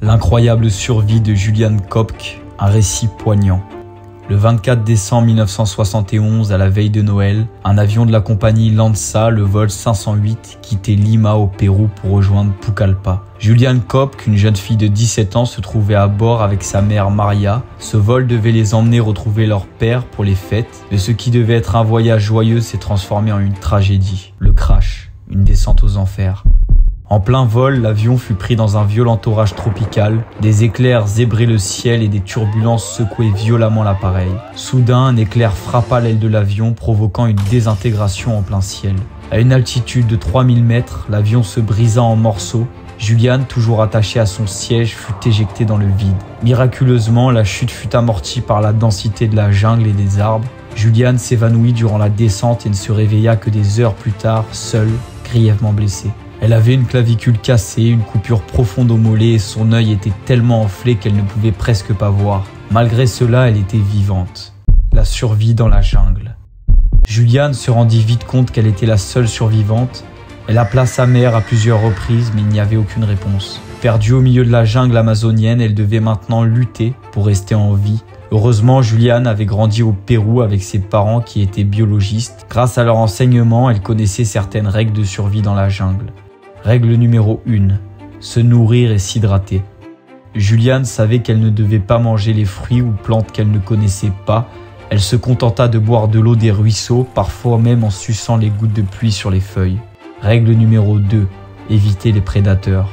L'incroyable survie de Julian Kopk, un récit poignant. Le 24 décembre 1971, à la veille de Noël, un avion de la compagnie Lanza, le vol 508, quittait Lima au Pérou pour rejoindre Pucallpa. Julian Kopk, une jeune fille de 17 ans, se trouvait à bord avec sa mère Maria. Ce vol devait les emmener retrouver leur père pour les fêtes, mais ce qui devait être un voyage joyeux s'est transformé en une tragédie. Le crash, une descente aux enfers. En plein vol, l'avion fut pris dans un violent orage tropical, des éclairs zébraient le ciel et des turbulences secouaient violemment l'appareil. Soudain, un éclair frappa l'aile de l'avion, provoquant une désintégration en plein ciel. À une altitude de 3000 mètres, l'avion se brisa en morceaux. Julian, toujours attaché à son siège, fut éjecté dans le vide. Miraculeusement, la chute fut amortie par la densité de la jungle et des arbres. Julian s'évanouit durant la descente et ne se réveilla que des heures plus tard, seule, grièvement blessée. Elle avait une clavicule cassée, une coupure profonde au mollet et son œil était tellement enflé qu'elle ne pouvait presque pas voir. Malgré cela, elle était vivante. La survie dans la jungle. Julian se rendit vite compte qu'elle était la seule survivante. Elle appela sa mère à plusieurs reprises, mais il n'y avait aucune réponse. Perdue au milieu de la jungle amazonienne, elle devait maintenant lutter pour rester en vie. Heureusement, Julian avait grandi au Pérou avec ses parents qui étaient biologistes. Grâce à leur enseignement, elle connaissait certaines règles de survie dans la jungle. Règle numéro 1. Se nourrir et s'hydrater. Julian savait qu'elle ne devait pas manger les fruits ou plantes qu'elle ne connaissait pas. Elle se contenta de boire de l'eau des ruisseaux, parfois même en suçant les gouttes de pluie sur les feuilles. Règle numéro 2. Éviter les prédateurs.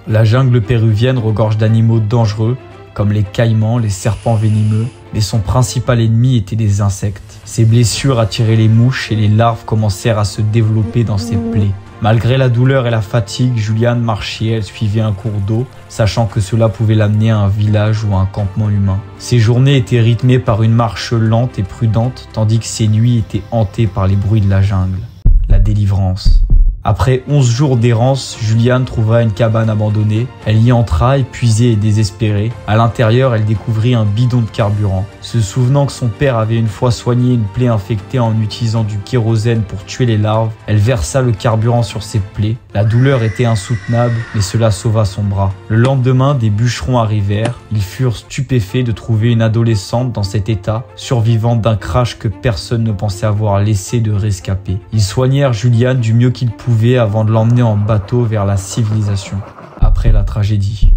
La jungle péruvienne regorge d'animaux dangereux, comme les caïmans, les serpents venimeux, mais son principal ennemi était les insectes. Ses blessures attiraient les mouches et les larves commencèrent à se développer dans ses plaies. Malgré la douleur et la fatigue, Julian marchait, elle suivait un cours d'eau, sachant que cela pouvait l'amener à un village ou à un campement humain. Ses journées étaient rythmées par une marche lente et prudente, tandis que ses nuits étaient hantées par les bruits de la jungle. La délivrance. Après 11 jours d'errance, Julian trouva une cabane abandonnée. Elle y entra, épuisée et désespérée. À l'intérieur, elle découvrit un bidon de carburant. Se souvenant que son père avait une fois soigné une plaie infectée en utilisant du kérosène pour tuer les larves, elle versa le carburant sur ses plaies. La douleur était insoutenable, mais cela sauva son bras. Le lendemain, des bûcherons arrivèrent. Ils furent stupéfaits de trouver une adolescente dans cet état, survivante d'un crash que personne ne pensait avoir laissé de rescapé. Ils soignèrent Julian du mieux qu'ils pouvaient avant de l'emmener en bateau vers la civilisation. Après la tragédie.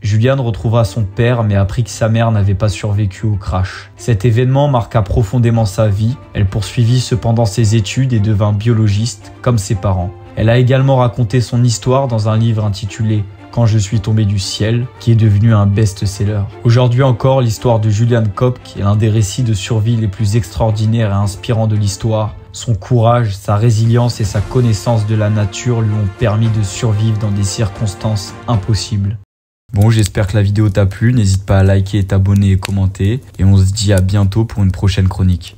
Julian retrouva son père mais apprit que sa mère n'avait pas survécu au crash. Cet événement marqua profondément sa vie. Elle poursuivit cependant ses études et devint biologiste comme ses parents. Elle a également raconté son histoire dans un livre intitulé « Quand je suis tombé du ciel » qui est devenu un best-seller. Aujourd'hui encore, l'histoire de Julian Kopk est l'un des récits de survie les plus extraordinaires et inspirants de l'histoire. Son courage, sa résilience et sa connaissance de la nature lui ont permis de survivre dans des circonstances impossibles. Bon, j'espère que la vidéo t'a plu, n'hésite pas à liker, t'abonner et commenter. Et on se dit à bientôt pour une prochaine chronique.